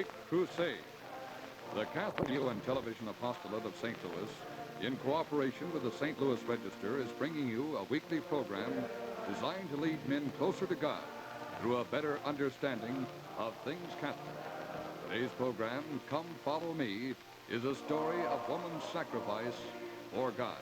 Great Crusade. The Catholic Radio and Television Apostolate of St. Louis, in cooperation with the St. Louis Register, is bringing you a weekly program designed to lead men closer to God through a better understanding of things Catholic. Today's program, Come Follow Me, is a story of woman's sacrifice for God.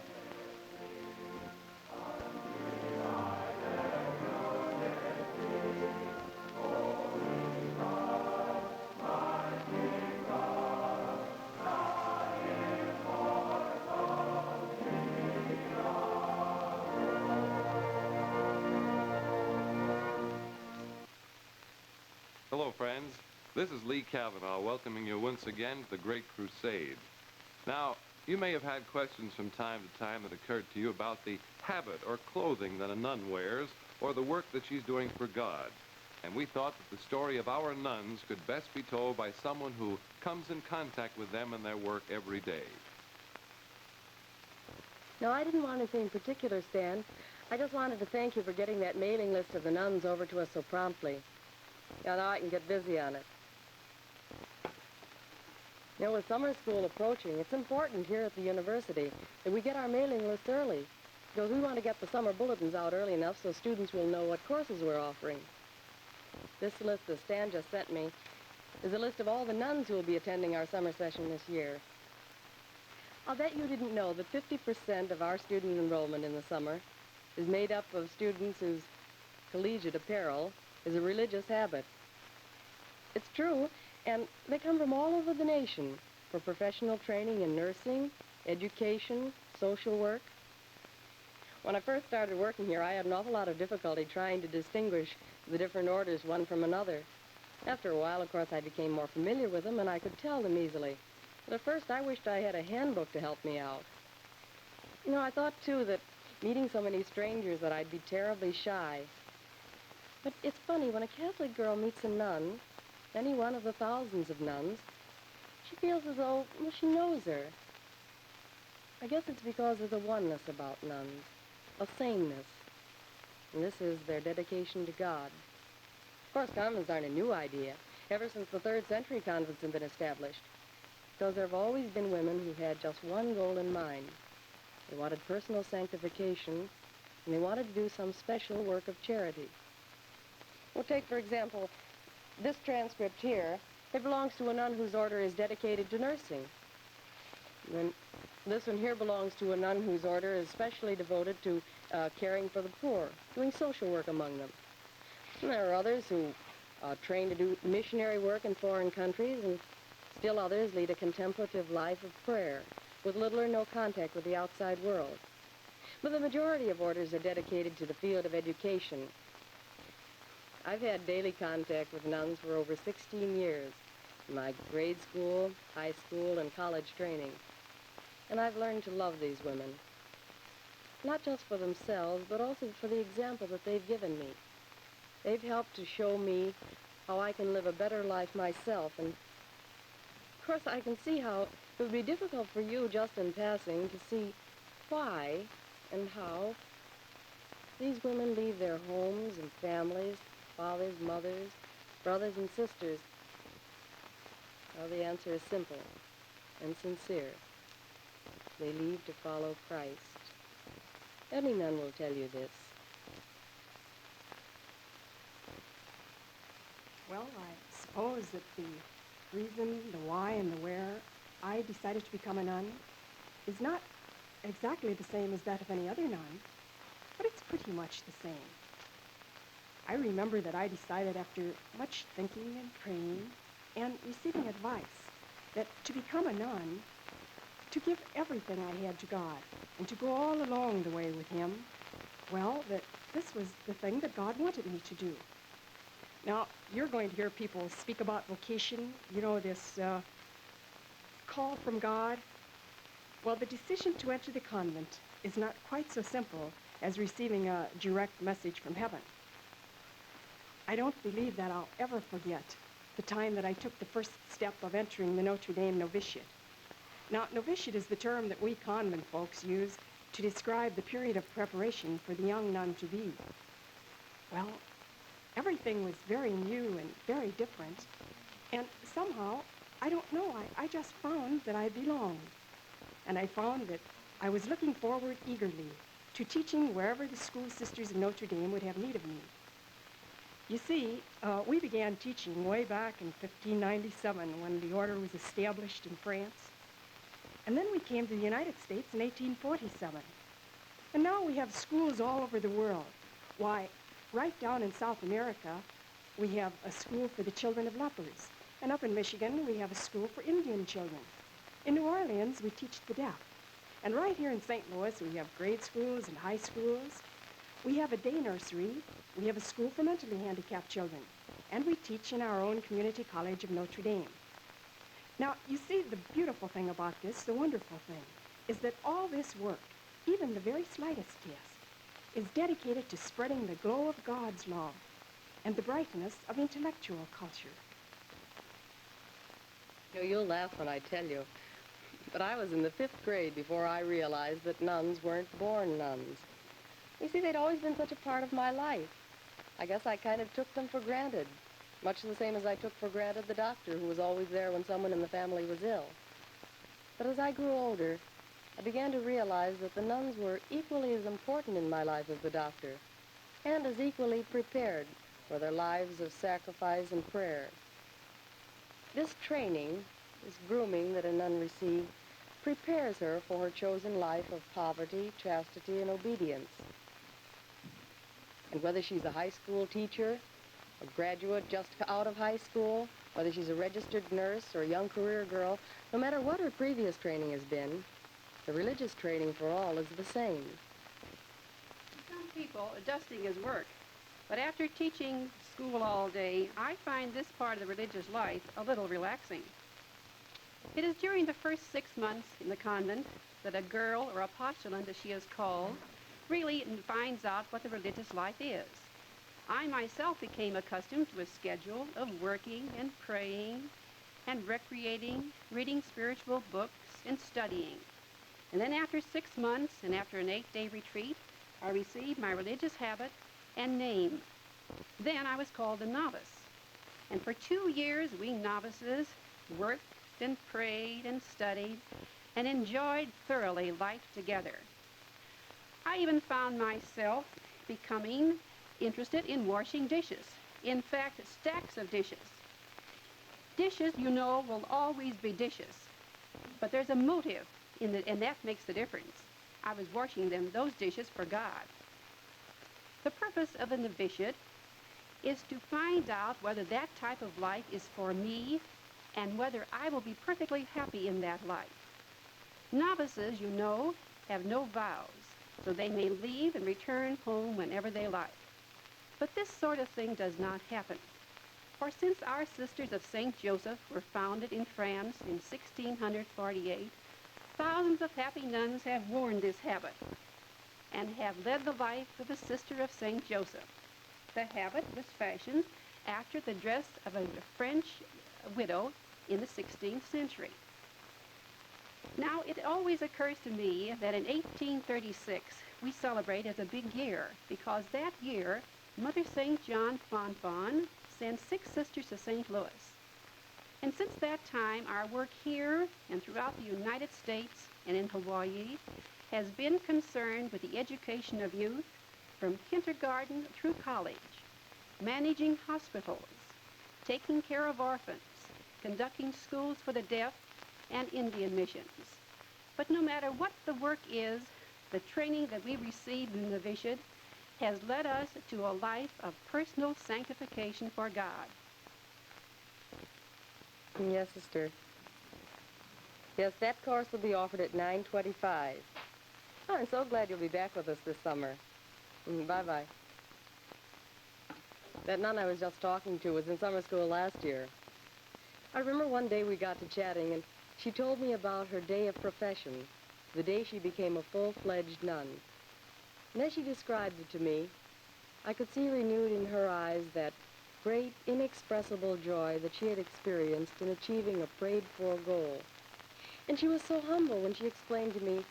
Hello, friends. This is Lee Kavanaugh welcoming you once again to the Great Crusade. Now, you may have had questions from time to time that occurred to you about the habit or clothing that a nun wears or the work that she's doing for God. And we thought that the story of our nuns could best be told by someone who comes in contact with them in their work every day. No, I didn't want anything in particular, Stan. I just wanted to thank you for getting that mailing list of the nuns over to us so promptly. Now I can get busy on it. You know, with summer school approaching, it's important here at the university that we get our mailing list early, because we want to get the summer bulletins out early enough so students will know what courses we're offering. This list that Stan just sent me is a list of all the nuns who will be attending our summer session this year. I'll bet you didn't know that 50% of our student enrollment in the summer is made up of students whose collegiate apparel is a religious habit. It's true, and they come from all over the nation for professional training in nursing, education, social work. When I first started working here, I had an awful lot of difficulty trying to distinguish the different orders one from another. After a while, of course, I became more familiar with them, and I could tell them easily. But at first, I wished I had a handbook to help me out. You know, I thought, too, that meeting so many strangers that I'd be terribly shy. But it's funny, when a Catholic girl meets a nun, any one of the thousands of nuns, she feels as though, well, she knows her. I guess it's because of the oneness about nuns, a sameness. And this is their dedication to God. Of course, convents aren't a new idea. Ever since the 3rd century, convents have been established. Because there have always been women who had just one goal in mind. They wanted personal sanctification, and they wanted to do some special work of charity. We'll take, for example, this transcript here. It belongs to a nun whose order is dedicated to nursing. And this one here belongs to a nun whose order is specially devoted to caring for the poor, doing social work among them. And there are others who train to do missionary work in foreign countries, and still others lead a contemplative life of prayer with little or no contact with the outside world. But the majority of orders are dedicated to the field of education. I've had daily contact with nuns for over 16 years, in my grade school, high school, and college training. And I've learned to love these women, not just for themselves, but also for the example that they've given me. They've helped to show me how I can live a better life myself, and of course I can see how it would be difficult for you just in passing to see why and how these women leave their homes and families, fathers, mothers, brothers, and sisters. Well, the answer is simple and sincere. They leave to follow Christ. Any nun will tell you this. Well, I suppose that the reason, the why, and the where I decided to become a nun is not exactly the same as that of any other nun, but it's pretty much the same. I remember that I decided after much thinking and praying and receiving advice that to become a nun, to give everything I had to God and to go all along the way with Him, well, that this was the thing that God wanted me to do. Now, you're going to hear people speak about vocation, you know, this call from God. Well, the decision to enter the convent is not quite so simple as receiving a direct message from heaven. I don't believe that I'll ever forget the time that I took the first step of entering the Notre Dame novitiate. Now, novitiate is the term that we convent folks use to describe the period of preparation for the young nun to be. Well, everything was very new and very different, and somehow, I don't know, I just found that I belonged. And I found that I was looking forward eagerly to teaching wherever the school sisters of Notre Dame would have need of me. You see, we began teaching way back in 1597 when the order was established in France. And then we came to the United States in 1847. And now we have schools all over the world. Why, right down in South America, we have a school for the children of lepers. And up in Michigan, we have a school for Indian children. In New Orleans, we teach the deaf. And right here in St. Louis, we have grade schools and high schools. We have a day nursery. We have a school for mentally handicapped children. And we teach in our own community college of Notre Dame. Now, you see, the beautiful thing about this, the wonderful thing, is that all this work, even the very slightest task, is dedicated to spreading the glow of God's love and the brightness of intellectual culture. You know, you'll laugh when I tell you, but I was in the 5th grade before I realized that nuns weren't born nuns. You see, they'd always been such a part of my life. I guess I kind of took them for granted, much the same as I took for granted the doctor who was always there when someone in the family was ill. But as I grew older, I began to realize that the nuns were equally as important in my life as the doctor, and as equally prepared for their lives of sacrifice and prayer. This training, this grooming that a nun receives, prepares her for her chosen life of poverty, chastity, and obedience. And whether she's a high school teacher, a graduate just out of high school, whether she's a registered nurse or a young career girl, no matter what her previous training has been, the religious training for all is the same. Some people, adjusting is work. But after teaching school all day, I find this part of the religious life a little relaxing. It is during the first 6 months in the convent that a girl, or a postulant as she is called, really finds out what the religious life is. I myself became accustomed to a schedule of working and praying and recreating, reading spiritual books and studying. And then after 6 months and after an 8-day retreat, I received my religious habit and name. Then I was called a novice. And for 2 years, we novices worked and prayed and studied and enjoyed thoroughly life together. I even found myself becoming interested in washing dishes. In fact, stacks of dishes. Dishes, you know, will always be dishes. But there's a motive in it, and that makes the difference. I was washing those dishes for God. The purpose of the novitiate is to find out whether that type of life is for me and whether I will be perfectly happy in that life. Novices, you know, have no vows, so they may leave and return home whenever they like. But this sort of thing does not happen. For since our Sisters of St. Joseph were founded in France in 1648, thousands of happy nuns have worn this habit and have led the life of a Sister of St. Joseph. The habit was fashioned after the dress of a French widow in the 16th century. Now, it always occurs to me that in 1836 we celebrate as a big year because that year Mother St. John Fonfon sent 6 sisters to St. Louis. And since that time, our work here and throughout the United States and in Hawaii has been concerned with the education of youth from kindergarten through college, managing hospitals, taking care of orphans, conducting schools for the deaf, and Indian missions. But no matter what the work is, the training that we received in the novitiate has led us to a life of personal sanctification for God. Yes, sister. Yes, that course will be offered at 9:25. Oh, I'm so glad you'll be back with us this summer. Bye-bye. That nun I was just talking to was in summer school last year. I remember one day we got to chatting, and she told me about her day of profession, the day she became a full-fledged nun. And as she described it to me, I could see renewed in her eyes that great, inexpressible joy that she had experienced in achieving a prayed-for goal. And she was so humble when she explained to me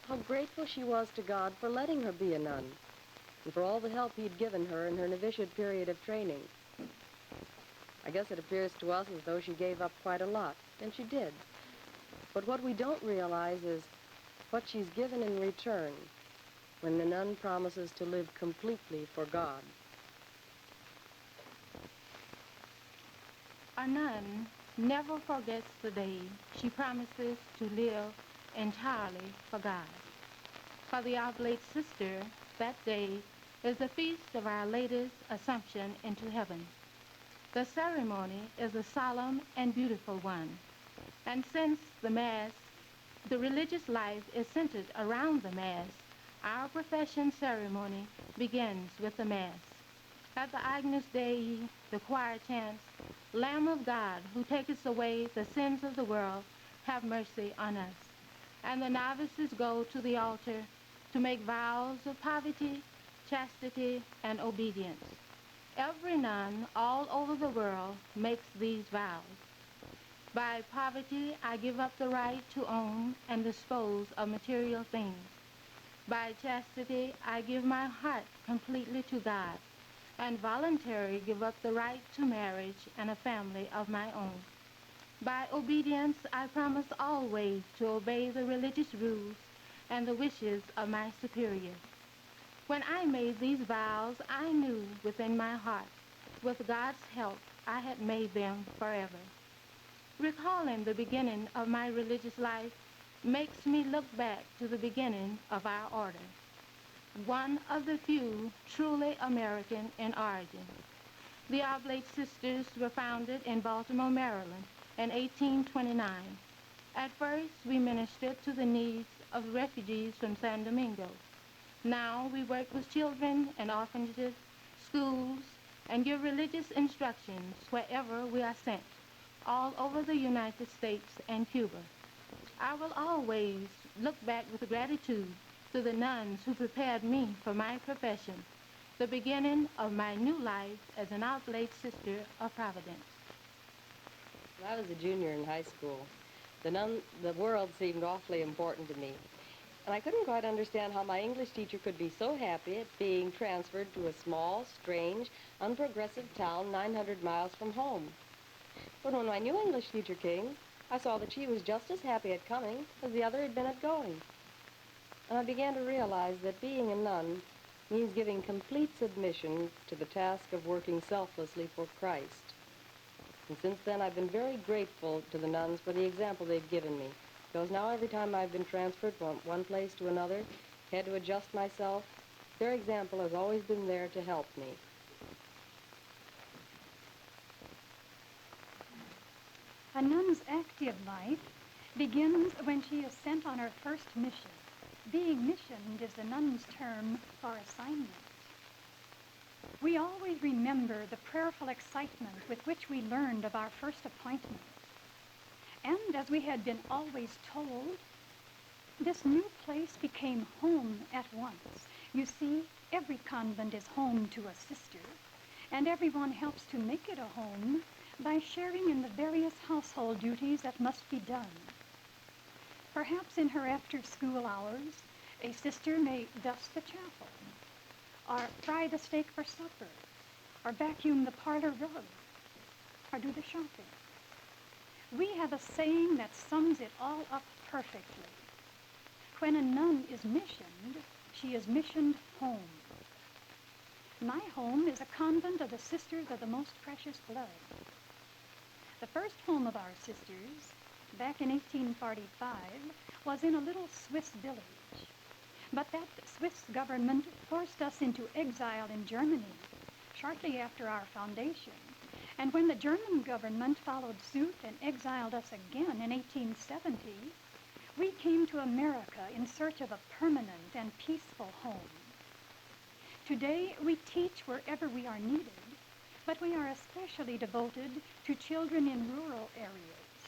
how grateful she was to God for letting her be a nun and for all the help he'd given her in her novitiate period of training. I guess it appears to us as though she gave up quite a lot, and she did. But what we don't realize is what she's given in return when the nun promises to live completely for God. A nun never forgets the day she promises to live entirely for God. For the Oblate Sister, that day is the feast of Our Lady's Assumption into heaven. The ceremony is a solemn and beautiful one, and since the Mass, the religious life is centered around the Mass, our profession ceremony begins with the Mass. At the Agnus Dei, the choir chants, "Lamb of God, who takest away the sins of the world, have mercy on us." And the novices go to the altar to make vows of poverty, chastity, and obedience. Every nun all over the world makes these vows. By poverty, I give up the right to own and dispose of material things. By chastity, I give my heart completely to God, and voluntarily give up the right to marriage and a family of my own. By obedience, I promise always to obey the religious rules and the wishes of my superiors. When I made these vows, I knew within my heart, with God's help, I had made them forever. Recalling the beginning of my religious life makes me look back to the beginning of our order, one of the few truly American in origin. The Oblate Sisters were founded in Baltimore, Maryland in 1829. At first, we ministered to the needs of refugees from San Domingo. Now we work with children in orphanages, schools, and give religious instructions wherever we are sent, all over the United States and Cuba. I will always look back with gratitude to the nuns who prepared me for my profession, the beginning of my new life as an Oblate Sister of Providence. When I was a junior in high school, the world seemed awfully important to me. And I couldn't quite understand how my English teacher could be so happy at being transferred to a small, strange, unprogressive town 900 miles from home. But when my new English teacher came, I saw that she was just as happy at coming as the other had been at going. And I began to realize that being a nun means giving complete submission to the task of working selflessly for Christ. And since then, I've been very grateful to the nuns for the example they've given me. Because now every time I've been transferred from one place to another, had to adjust myself, their example has always been there to help me. A nun's active life begins when she is sent on her first mission. Being missioned is the nun's term for assignment. We always remember the prayerful excitement with which we learned of our first appointment. And as we had been always told, this new place became home at once. You see, every convent is home to a sister, and everyone helps to make it a home by sharing in the various household duties that must be done. Perhaps in her after-school hours, a sister may dust the chapel, or fry the steak for supper, or vacuum the parlor rug, or do the shopping. We have a saying that sums it all up perfectly. When a nun is missioned, she is missioned home. My home is a convent of the Sisters of the Most Precious Blood. The first home of our sisters, back in 1845, was in a little Swiss village. But that Swiss government forced us into exile in Germany shortly after our foundation. And when the German government followed suit and exiled us again in 1870, we came to America in search of a permanent and peaceful home. Today, we teach wherever we are needed, but we are especially devoted to children in rural areas.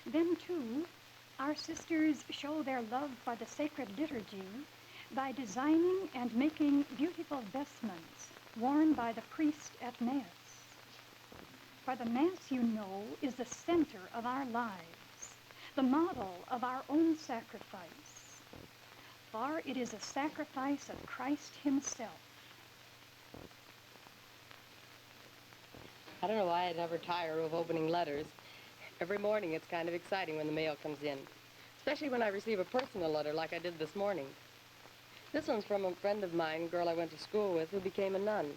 Then, too, our sisters show their love for the sacred liturgy by designing and making beautiful vestments worn by the priest at Mass. For the Mass, you know, is the center of our lives, the model of our own sacrifice, for it is a sacrifice of Christ himself. I don't know why I never tire of opening letters. Every morning it's kind of exciting when the mail comes in, especially when I receive a personal letter like I did this morning. This one's from a friend of mine, a girl I went to school with, who became a nun.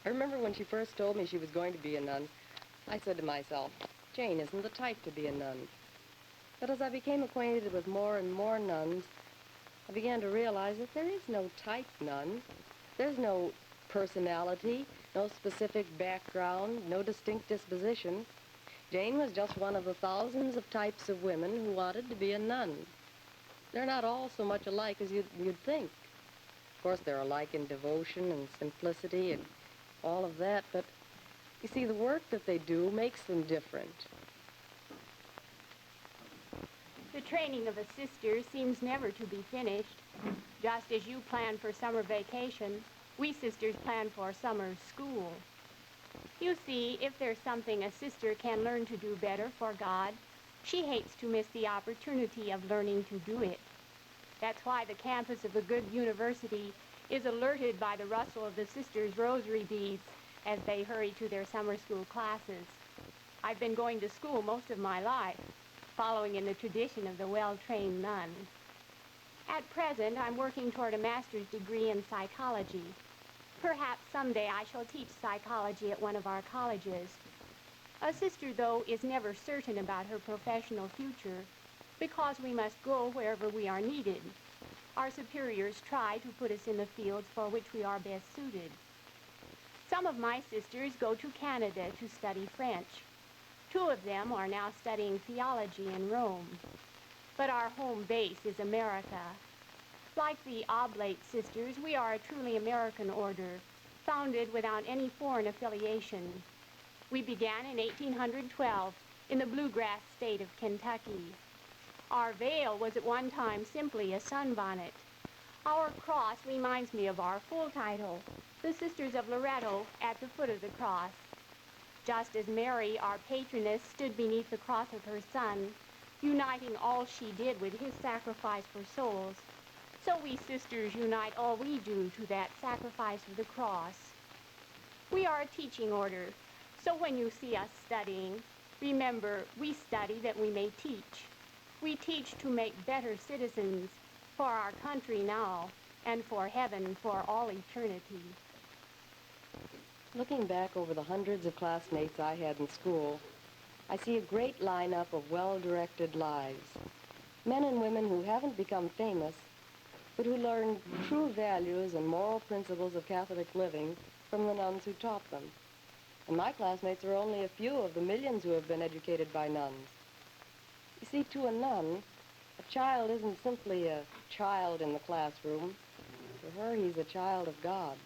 I remember when she first told me she was going to be a nun, I said to myself, Jane isn't the type to be a nun. But as I became acquainted with more and more nuns, I began to realize that there is no type nun. There's no personality, no specific background, no distinct disposition. Jane was just one of the thousands of types of women who wanted to be a nun. They're not all so much alike as you'd think. Of course, they're alike in devotion and simplicity and all of that, but you see, the work that they do makes them different. The training of a sister seems never to be finished. Just as you plan for summer vacation, we sisters plan for summer school. You see, if there's something a sister can learn to do better for God, she hates to miss the opportunity of learning to do it. That's why the campus of a good university is alerted by the rustle of the sisters' rosary beads as they hurry to their summer school classes. I've been going to school most of my life, following in the tradition of the well-trained nun. At present, I'm working toward a master's degree in psychology. Perhaps someday I shall teach psychology at one of our colleges. A sister, though, is never certain about her professional future because we must go wherever we are needed. Our superiors try to put us in the fields for which we are best suited. Some of my sisters go to Canada to study French. 2 of them are now studying theology in Rome. But our home base is America. Like the Oblate sisters, we are a truly American order, founded without any foreign affiliation. We began in 1812 in the bluegrass state of Kentucky. Our veil was at one time simply a sunbonnet. Our cross reminds me of our full title, the Sisters of Loretto at the foot of the cross. Just as Mary, our patroness, stood beneath the cross of her Son, uniting all she did with his sacrifice for souls, so we sisters unite all we do to that sacrifice of the cross. We are a teaching order, so when you see us studying, remember we study that we may teach. We teach to make better citizens for our country now and for heaven for all eternity. Looking back over the hundreds of classmates I had in school, I see a great lineup of well-directed lives. Men and women who haven't become famous, but who learned true values and moral principles of Catholic living from the nuns who taught them. And my classmates are only a few of the millions who have been educated by nuns. You see, to a nun, a child isn't simply a child in the classroom. To her, he's a child of God.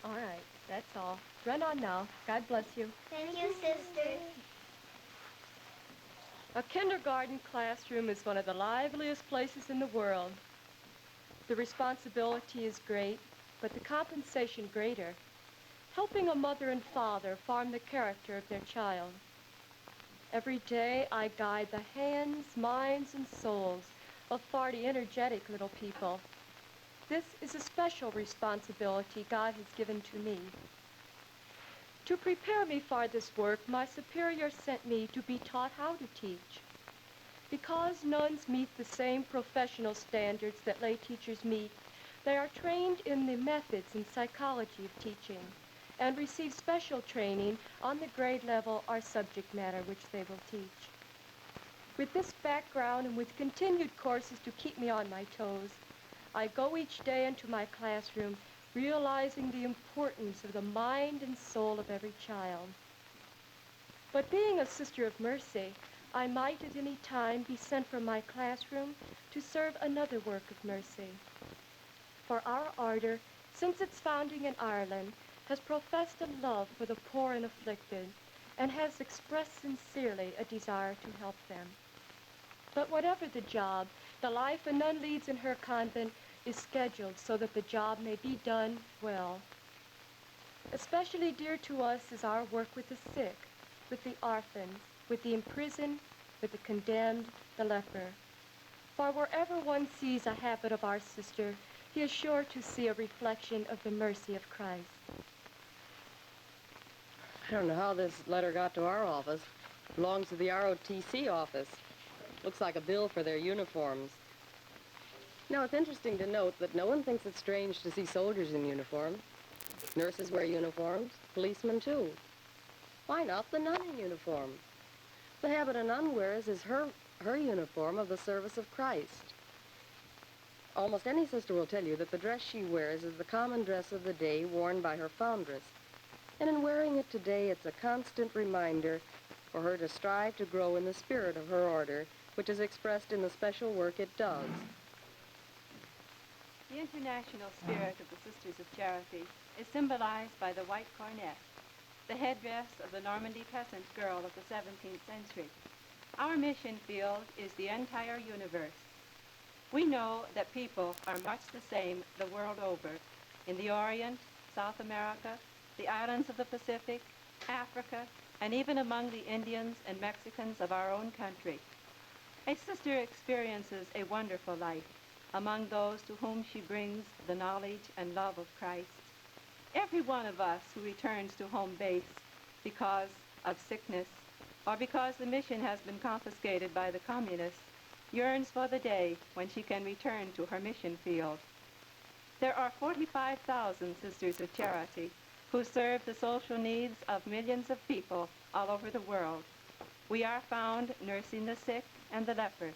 All right, that's all. Run on now. God bless you. Thank you, sister. A kindergarten classroom is one of the liveliest places in the world. The responsibility is great, but the compensation greater. Helping a mother and father form the character of their child. Every day I guide the hands, minds, and souls of 40 energetic little people. This is a special responsibility God has given to me. To prepare me for this work, my superior sent me to be taught how to teach. Because nuns meet the same professional standards that lay teachers meet, they are trained in the methods and psychology of teaching and receive special training on the grade level or subject matter which they will teach. With this background and with continued courses to keep me on my toes, I go each day into my classroom realizing the importance of the mind and soul of every child. But being a Sister of Mercy, I might at any time be sent from my classroom to serve another work of mercy. For our order, since its founding in Ireland, has professed a love for the poor and afflicted, and has expressed sincerely a desire to help them. But whatever the job, the life a nun leads in her convent is scheduled so that the job may be done well. Especially dear to us is our work with the sick, with the orphans, with the imprisoned, with the condemned, the leper. For wherever one sees a habit of our sister, he is sure to see a reflection of the mercy of Christ. I don't know how this letter got to our office. It belongs to the ROTC office. Looks like a bill for their uniforms. Now, it's interesting to note that no one thinks it's strange to see soldiers in uniform. Nurses wear uniforms, policemen too. Why not the nun in uniform? The habit a nun wears is her uniform of the service of Christ. Almost any sister will tell you that the dress she wears is the common dress of the day worn by her foundress. And in wearing it today, it's a constant reminder for her to strive to grow in the spirit of her order, which is expressed in the special work it does. The international spirit of the Sisters of Charity is symbolized by the white cornet, the headdress of the Normandy peasant girl of the 17th century. Our mission field is the entire universe. We know that people are much the same the world over, in the Orient, South America, the islands of the Pacific, Africa, and even among the Indians and Mexicans of our own country. A sister experiences a wonderful life among those to whom she brings the knowledge and love of Christ. Every one of us who returns to home base because of sickness or because the mission has been confiscated by the communists yearns for the day when she can return to her mission field. There are 45,000 Sisters of Charity who serve the social needs of millions of people all over the world. We are found nursing the sick and the leper,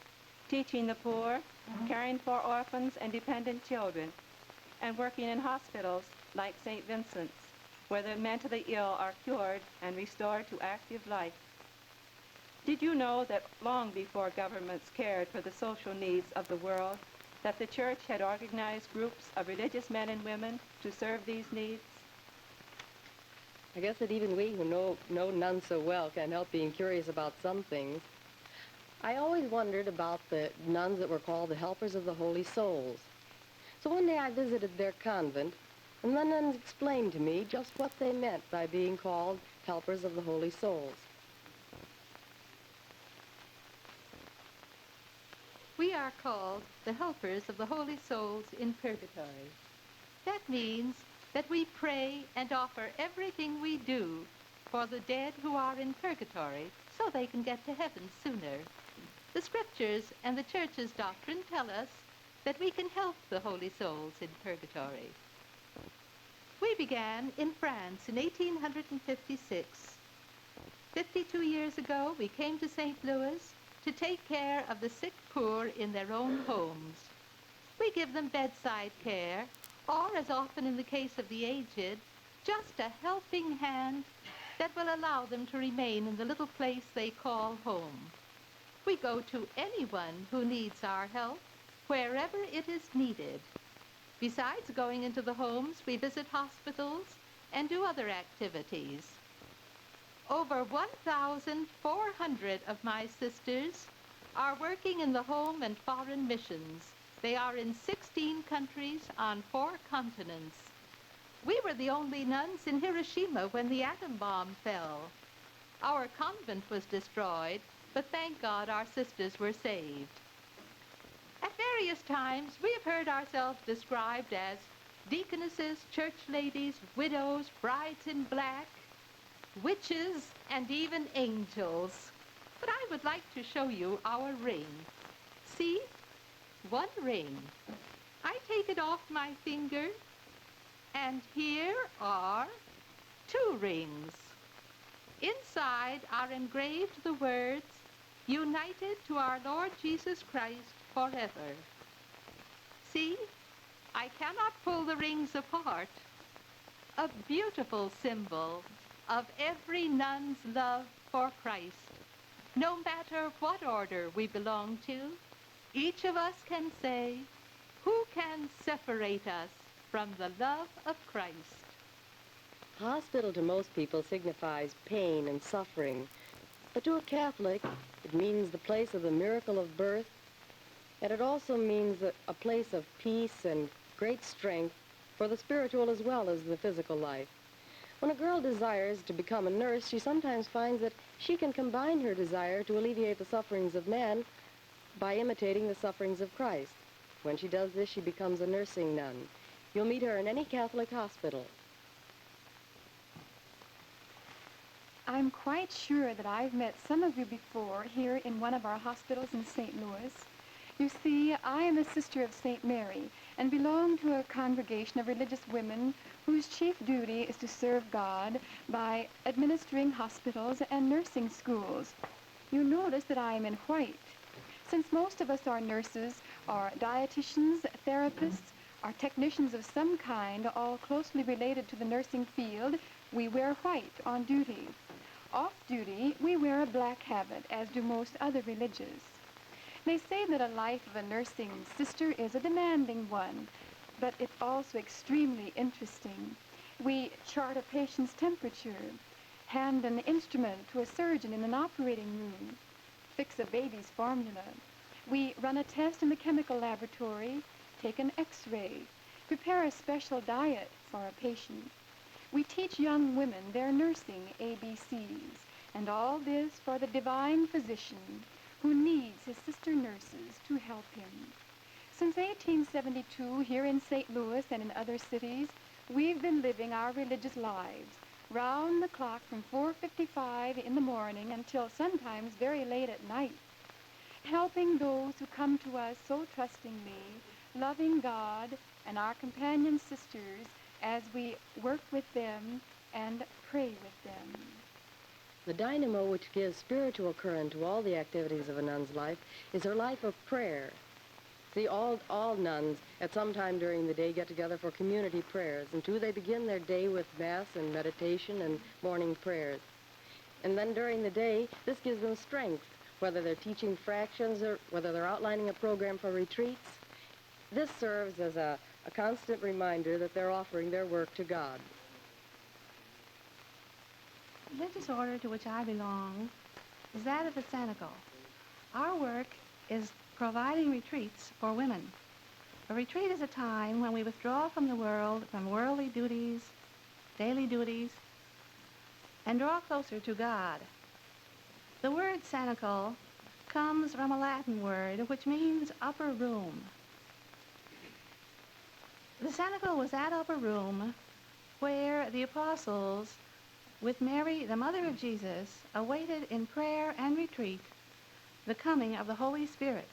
teaching the poor, caring for orphans and dependent children, and working in hospitals like St. Vincent's, where the mentally ill are cured and restored to active life. Did you know that long before governments cared for the social needs of the world, that the Church had organized groups of religious men and women to serve these needs? I guess that even we who know nuns so well can't help being curious about some things. I always wondered about the nuns that were called the Helpers of the Holy Souls. So one day I visited their convent, and the nuns explained to me just what they meant by being called Helpers of the Holy Souls. We are called the helpers of the holy souls in purgatory. That means that we pray and offer everything we do for the dead who are in purgatory so they can get to heaven sooner. The scriptures and the Church's doctrine tell us that we can help the holy souls in purgatory. We began in France in 1856. 52 years ago, we came to St. Louis to take care of the sick poor in their own homes. We give them bedside care, or, as often in the case of the aged, just a helping hand that will allow them to remain in the little place they call home. We go to anyone who needs our help, wherever it is needed. Besides going into the homes, we visit hospitals and do other activities. Over 1,400 of my sisters are working in the home and foreign missions. They are in 16 countries on 4 continents. We were the only nuns in Hiroshima when the atom bomb fell. Our convent was destroyed, but thank God our sisters were saved. At various times, we have heard ourselves described as deaconesses, church ladies, widows, brides in black, witches, and even angels. But I would like to show you our ring. See? One ring. I take it off my finger, and here are 2 rings. Inside are engraved the words, "United to our Lord Jesus Christ forever." See? I cannot pull the rings apart. A beautiful symbol of every nun's love for Christ. No matter what order we belong to, each of us can say, "Who can separate us from the love of Christ?" Hospital to most people signifies pain and suffering, but to a Catholic, it means the place of the miracle of birth, and it also means a place of peace and great strength for the spiritual as well as the physical life. When a girl desires to become a nurse, she sometimes finds that she can combine her desire to alleviate the sufferings of man by imitating the sufferings of Christ. When she does this, she becomes a nursing nun. You'll meet her in any Catholic hospital. I'm quite sure that I've met some of you before here in one of our hospitals in St. Louis. You see, I am a sister of St. Mary and belong to a congregation of religious women whose chief duty is to serve God by administering hospitals and nursing schools. You notice that I am in white. Since most of us are nurses, are dietitians, therapists, are technicians of some kind, all closely related to the nursing field, we wear white on duty. Off duty, we wear a black habit, as do most other religious. They say that a life of a nursing sister is a demanding one, but it's also extremely interesting. We chart a patient's temperature, hand an instrument to a surgeon in an operating room, fix a baby's formula. We run a test in the chemical laboratory, take an x-ray, prepare a special diet for a patient. We teach young women their nursing ABCs, and all this for the divine physician who needs his sister nurses to help him. Since 1872, here in St. Louis and in other cities, we've been living our religious lives, round the clock from 4:55 in the morning until sometimes very late at night, helping those who come to us so trustingly, loving God and our companion sisters as we work with them and pray with them. The dynamo which gives spiritual current to all the activities of a nun's life is her life of prayer. See, all nuns at some time during the day get together for community prayers, and too, they begin their day with Mass and meditation and morning prayers. And then during the day, this gives them strength, whether they're teaching fractions or whether they're outlining a program for retreats. This serves as a constant reminder that they're offering their work to God. The religious order to which I belong is that of the Cenacle. Our work is providing retreats for women. A retreat is a time when we withdraw from the world, from worldly duties, daily duties, and draw closer to God. The word cenacle comes from a Latin word which means upper room. The cenacle was that upper room where the apostles, with Mary, the mother of Jesus, awaited in prayer and retreat the coming of the Holy Spirit.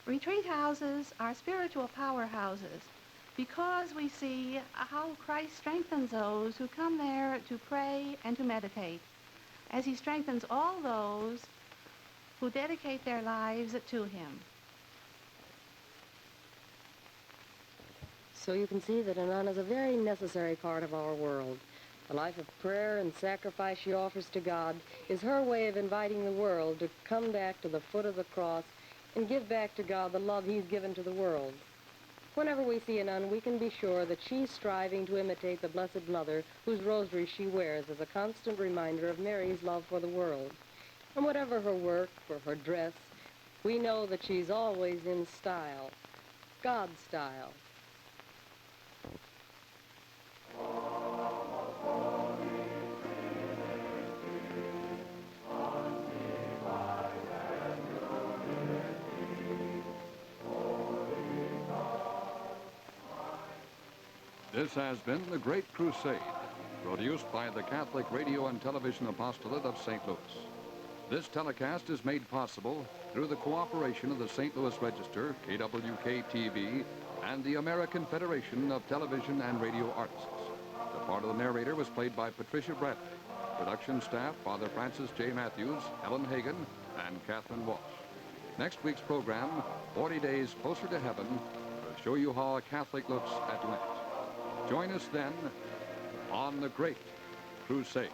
Retreat houses are spiritual powerhouses because we see how Christ strengthens those who come there to pray and to meditate, as he strengthens all those who dedicate their lives to him. So you can see that a nun is a very necessary part of our world. The life of prayer and sacrifice she offers to God is her way of inviting the world to come back to the foot of the cross and give back to God the love he's given to the world. Whenever we see a nun, we can be sure that she's striving to imitate the Blessed Mother, whose rosary she wears as a constant reminder of Mary's love for the world. And whatever her work or her dress, we know that she's always in style, God's style. This has been the Great Crusade, produced by the Catholic Radio and Television Apostolate of St. Louis. This telecast is made possible through the cooperation of the St. Louis Register, KWK-TV, and the American Federation of Television and Radio Artists. The part of the narrator was played by Patricia Bradley. Production staff, Father Francis J. Matthews, Helen Hagan, and Catherine Walsh. Next week's program, 40 Days Closer to Heaven, will show you how a Catholic looks at Lent. Join us then on the Great Crusade.